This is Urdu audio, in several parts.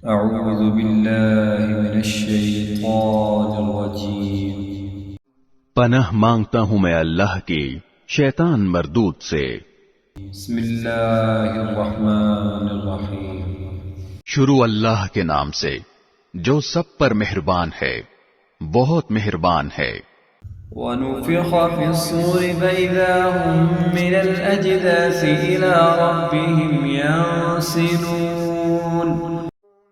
اعوذ باللہ من الشیطان الرجیم پناہ مانگتا ہوں میں اللہ کی شیطان مردود سے۔ بسم اللہ الرحمن الرحیم شروع اللہ کے نام سے جو سب پر مہربان ہے، بہت مہربان ہے۔ ونفخ في الصور فإذا هم من الأجداث إلى ربهم ينسلون۔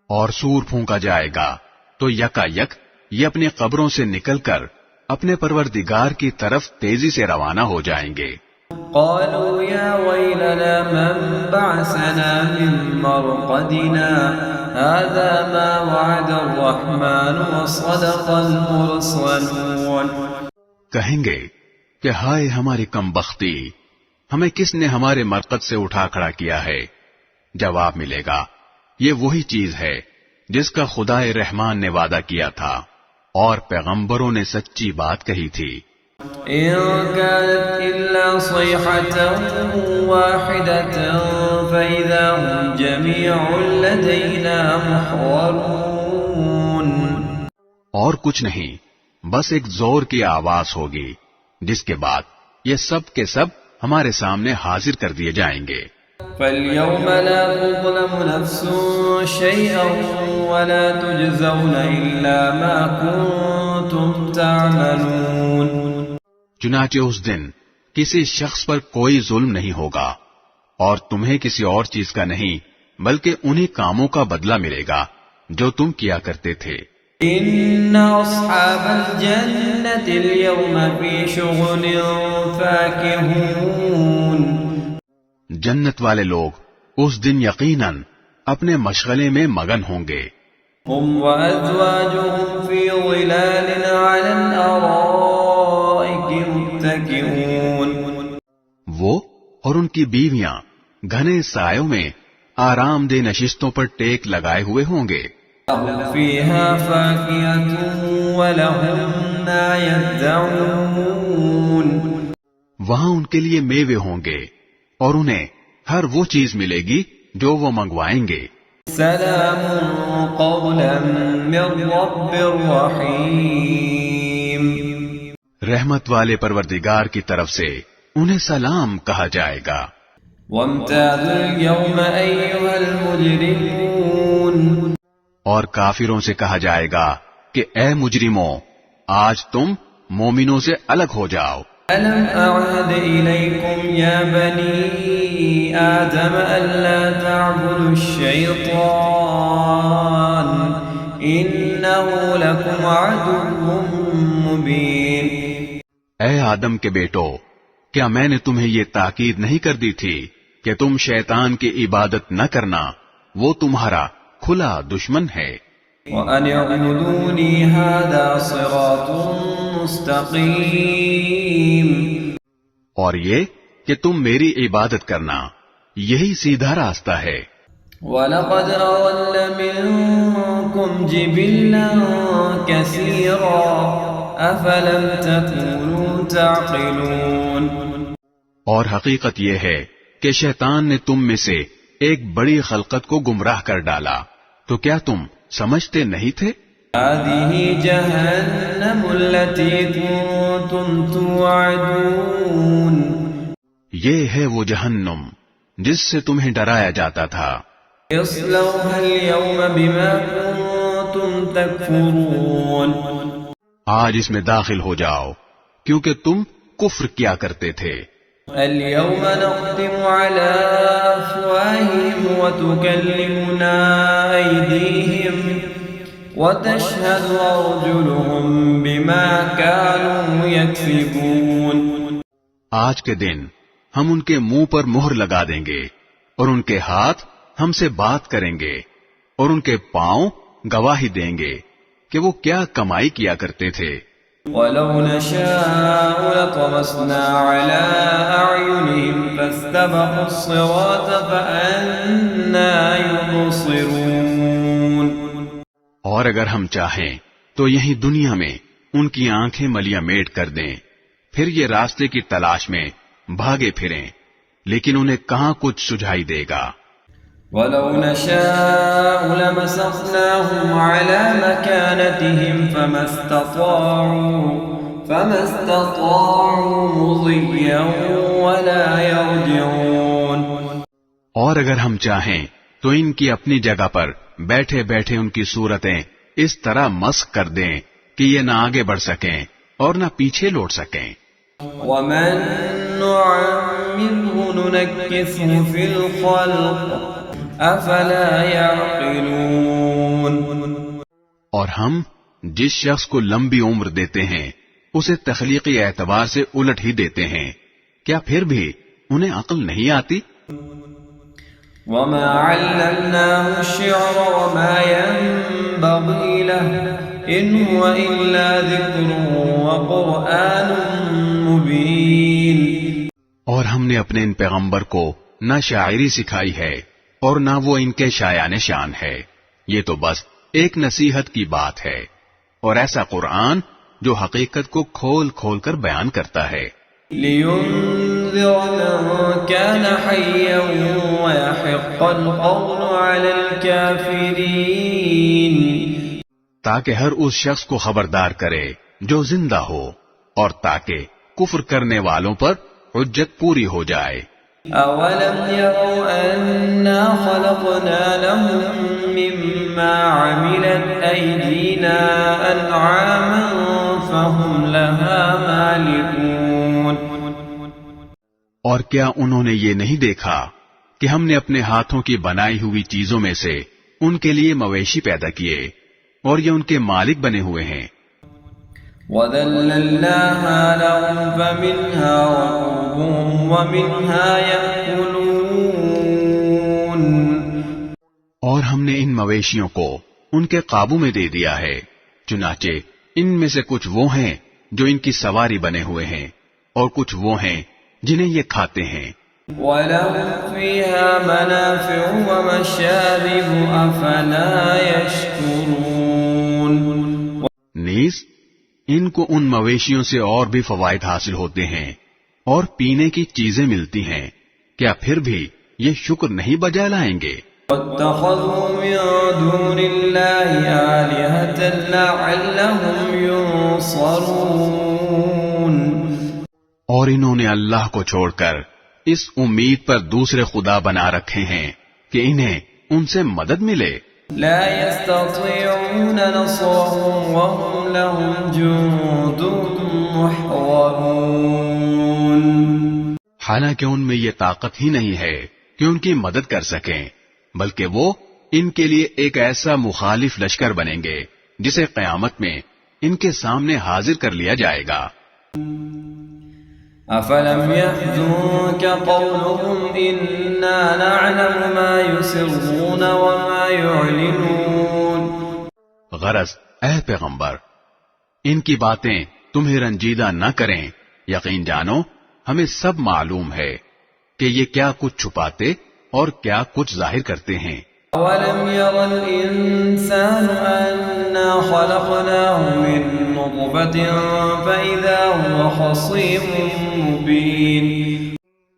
اور سور پھونکا جائے گا تو یکا یک یہ اپنی قبروں سے نکل کر اپنے پروردگار کی طرف تیزی سے روانہ ہو جائیں گے۔ قالوا يا ويلنا من بعثنا من مرقدنا هذا ما وعد الرحمن وصدق المرسلون۔ کہیں گے کہ ہائے ہماری کم بختی، ہمیں کس نے ہمارے مرقد سے اٹھا کھڑا کیا ہے؟ جواب ملے گا یہ وہی چیز ہے جس کا خدائے رحمان نے وعدہ کیا تھا اور پیغمبروں نے سچی بات کہی تھی۔ إن كانت إلا صيحة واحدة فإذا هم جميع لدينا محضرون۔ اور کچھ نہیں، بس ایک زور کی آواز ہوگی جس کے بعد یہ سب کے سب ہمارے سامنے حاضر کر دیے جائیں گے۔ فاليوم لا تظلم نفس شيئا ولا تجزون إلا ما كنتم تعملون۔ چنانچہ اس دن کسی شخص پر کوئی ظلم نہیں ہوگا اور تمہیں کسی اور چیز کا نہیں بلکہ انہی کاموں کا بدلہ ملے گا جو تم کیا کرتے تھے۔ إن أصحاب الجنة اليوم في شغل فاكهون۔ جنت والے لوگ اس دن یقیناً اپنے مشغلے میں مگن ہوں گے۔ هم وأزواجهم في ظلال على الأرائك متكئون۔ وہ اور ان کی بیویاں گھنے سایوں میں آرام دہ نشستوں پر ٹیک لگائے ہوئے ہوں گے۔ لهم فيها فاكهة ولهم ما يدعون۔ وہاں ان کے لیے میوے ہوں گے اور انہیں ہر وہ چیز ملے گی جو وہ منگوائیں گے۔ سلام قولا من رب رحیم۔ رحمت والے پروردگار کی طرف سے انہیں سلام کہا جائے گا۔ وامتازوا اليوم أيها المجرمون۔ اور کافروں سے کہا جائے گا کہ اے مجرموں، آج تم مومنوں سے الگ ہو جاؤ۔ ألم أعهد إليكم يا بني آدم ألا تعبدوا الشيطان إنه لكم عدو مبين۔ اے آدم کے بیٹو، کیا میں نے تمہیں یہ تاکید نہیں کر دی تھی کہ تم شیطان کی عبادت نہ کرنا، وہ تمہارا کھلا دشمن ہے۔ وأن اعبدوني هذا صراط مستقيم۔ اور یہ کہ تم میری عبادت کرنا، یہی سیدھا راستہ ہے۔ وَلَقَدْ أَضَلَّ مِنكُمْ جِبِلًّا كَثِيرًا أَفَلَمْ تَكُونُوا تَعْقِلُونَ۔ اور حقیقت یہ ہے کہ شیطان نے تم میں سے ایک بڑی خلقت کو گمراہ کر ڈالا، تو کیا تم سمجھتے نہیں تھے؟ هذه جهنم التي كنتم توعدون۔ یہ ہے وہ جہنم جس سے تمہیں ڈرایا جاتا تھا۔ اصلوها اليوم بما كنتم تكفرون۔ آج اس میں داخل ہو جاؤ کیونکہ تم کفر کیا کرتے تھے۔ اليوم نختم على أفواههم وتكلمنا أيديهم وتشهد أرجلهم بما كانوا يكسبون۔ آج کے دن ہم ان کے منہ پر مہر لگا دیں گے اور ان کے ہاتھ ہم سے بات کریں گے اور ان کے پاؤں گواہی دیں گے کہ وہ کیا کمائی کیا کرتے تھے۔ وَلَوْ نَشَاءُ لَطَمَسْنَا عَلَىٰ أَعْيُنِهِمْ فَاسْتَبَقُوا الصِّرَاطَ فَأَنَّىٰ يُبْصِرُونَ۔ اور اگر ہم چاہیں تو یہیں دنیا میں ان کی آنکھیں ملیاں میٹ کر دیں، پھر یہ راستے کی تلاش میں بھاگے پھریں، لیکن انہیں کہاں کچھ سجھائی دے گا۔ وَلَوْ نَشَاءُ لَمَسَخْنَاهُمْ عَلَى مَكَانَتِهِمْ فَمَا اسْتَطَاعُوا مُضِيًّا وَلَا يَرْجِعُونَ۔ اور اگر ہم چاہیں تو ان کی اپنی جگہ پر بیٹھے بیٹھے ان کی صورتیں اس طرح مسخ کر دیں کہ یہ نہ آگے بڑھ سکیں اور نہ پیچھے لوٹ سکیں۔ وَمَن نُّعَمِّرْهُ نُنَكِّسْهُ فِي الْخَلْقِ أَفَلَا يَعْقِلُونَ۔ اور ہم جس شخص کو لمبی عمر دیتے ہیں اسے تخلیقی اعتبار سے الٹ ہی دیتے ہیں، کیا پھر بھی انہیں عقل نہیں آتی؟ وَمَا عَلَّمْنَاهُ الشِّعْرَ وَمَا يَنبَغِي لَهُ إِنْ هُوَ إِلَّا ذِكْرٌ وَقُرْآنٌ مُبِينٌ۔ اور ہم نے اپنے ان پیغمبر کو نہ شاعری سکھائی ہے اور نہ وہ ان کے شایان شان ہے، یہ تو بس ایک نصیحت کی بات ہے، اور ایسا قرآن جو حقیقت کو کھول کھول کر بیان کرتا ہے۔ لِيُنذِرَ مَن كَانَ حَيًّا وَيَحِقَّ الْقَوْلُ عَلَى الْكَافِرِينَ، تاکہ ہر اس شخص کو خبردار کرے جو زندہ ہو، اور تاکہ کفر کرنے والوں پر حجت پوری ہو جائے۔ أَوَلَمْ يَرَوْا أَنَّا خَلَقْنَا لَهُم مِّمَّا عَمِلَتْ أَيْدِينَا أَنْعَامًا فَهُمْ لَهَا مَالِكُونَ۔ اور کیا انہوں نے یہ نہیں دیکھا کہ ہم نے اپنے ہاتھوں کی بنائی ہوئی چیزوں میں سے ان کے لیے مویشی پیدا کیے اور یہ ان کے مالک بنے ہوئے ہیں۔ وَذَلَّلْنَاهَا لَهُمْ فَمِنْهَا رَكُوبُهُمْ وَمِنْهَا يَأْكُلُونَ۔ اور ہم نے ان مویشیوں کو ان کے قابو میں دے دیا ہے، چنانچہ ان میں سے کچھ وہ ہیں جو ان کی سواری بنے ہوئے ہیں اور کچھ وہ ہیں جنہیں یہ کھاتے ہیں۔ وَلَهُمْ فِيهَا مَنَافِعُ وَمَشَارِبُ أَفَلَا يَشْكُرُونَ۔ نیز ان کو ان مویشیوں سے اور بھی فوائد حاصل ہوتے ہیں اور پینے کی چیزیں ملتی ہیں، کیا پھر بھی یہ شکر نہیں بجا لائیں گے؟ وَاتَّخَذُوا مِن دُونِ اللَّهِ آلِهَةً لَعَلَّهُمْ يُنصَرُونَ۔ اور انہوں نے اللہ کو چھوڑ کر اس امید پر دوسرے خدا بنا رکھے ہیں کہ انہیں ان سے مدد ملے۔ لا يستطيعون نصرهم وهم لهم جند محضرون۔ حالانکہ ان میں یہ طاقت ہی نہیں ہے کہ ان کی مدد کر سکیں، بلکہ وہ ان کے لیے ایک ایسا مخالف لشکر بنیں گے جسے قیامت میں ان کے سامنے حاضر کر لیا جائے گا۔ أَفَلَمْ يَحْزُنكَ قَوْلُهُمْ إِنَّا نَعْلَمُ مَا يُسِرُّونَ وَمَا يُعْلِنُونَ۔ غرض اے پیغمبر، ان کی باتیں تمہیں رنجیدہ نہ کریں، یقین جانو ہمیں سب معلوم ہے کہ یہ کیا کچھ چھپاتے اور کیا کچھ ظاہر کرتے ہیں۔ أَوَلَمْ يَرَ الْإِنسَانُ أَنَّا خَلَقْنَاهُ مِن نُّطْفَةٍ فَإِذَا هُوَ خَصِيمٌ مُّبِينٌ۔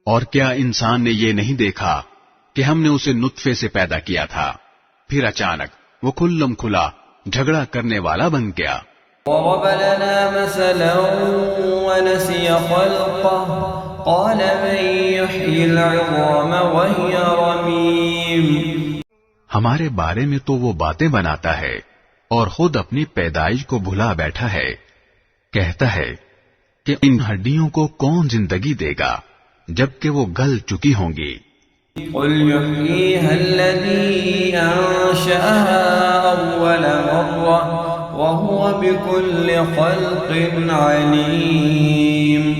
اور کیا انسان نے یہ نہیں دیکھا کہ ہم نے اسے نطفے سے پیدا کیا تھا، پھر اچانک وہ کھلم کھلا جھگڑا کرنے والا بن گیا۔ ضرب لنا مثلا ونسي خلقه قال من يحيي العظام وهي رميم۔ ہمارے بارے میں تو وہ باتیں بناتا ہے اور خود اپنی پیدائش کو بھلا بیٹھا ہے، کہتا ہے کہ ان ہڈیوں کو کون زندگی دے گا جبکہ وہ گل چکی ہوں گی۔ قل يحييها الذي أنشأها أول مرة وهو بكل خلق عليم۔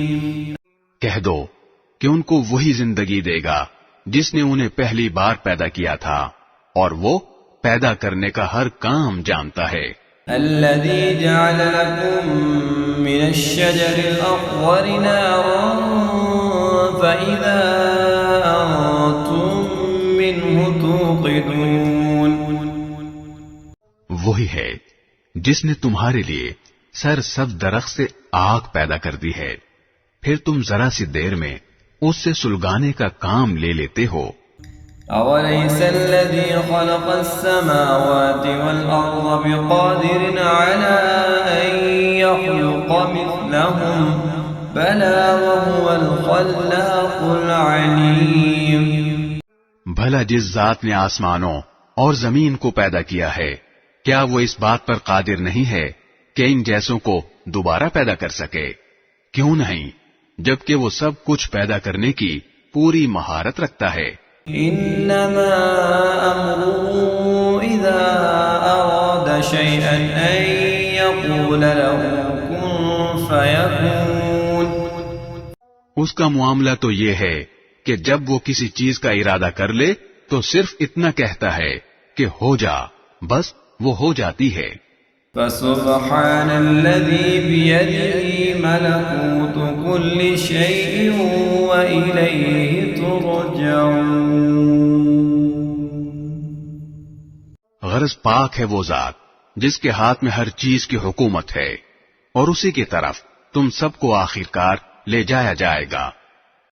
کہہ دو کہ ان کو وہی زندگی دے گا جس نے انہیں پہلی بار پیدا کیا تھا، اور وہ پیدا کرنے کا ہر کام جانتا ہے۔ الذي جعل لكم من الشجر الأخضر نارا فإذا أنتم منه توقدون۔ وہی ہے جس نے تمہارے لیے سرسبز درخت سے آگ پیدا کر دی ہے، پھر تم ذرا سی دیر میں اس سے سلگانے کا کام لے لیتے ہو۔ أوليس الذي خلق السماوات والأرض بقادر على أن يخلق مثلهم بلى وهو الخلاق العليم. بھلا جس ذات نے آسمانوں اور زمین کو پیدا کیا ہے کیا وہ اس بات پر قادر نہیں ہے کہ ان جیسوں کو دوبارہ پیدا کر سکے؟ کیوں نہیں، جبکہ وہ سب کچھ پیدا کرنے کی پوری مہارت رکھتا ہے. انما امره اذا اراد شيئا ان يقول له كن فيكون. اس کا معاملہ تو یہ ہے کہ جب وہ کسی چیز کا ارادہ کر لے تو صرف اتنا کہتا ہے کہ ہو جا، بس وہ ہو جاتی ہے. فسبحان الذي بيده ملكوت كل شيء وإليه ترجعون. غرض پاک ہے وہ ذات جس کے ہاتھ میں ہر چیز کی حکومت ہے اور اسی کی طرف تم سب کو آخرکار لے جایا جائے گا.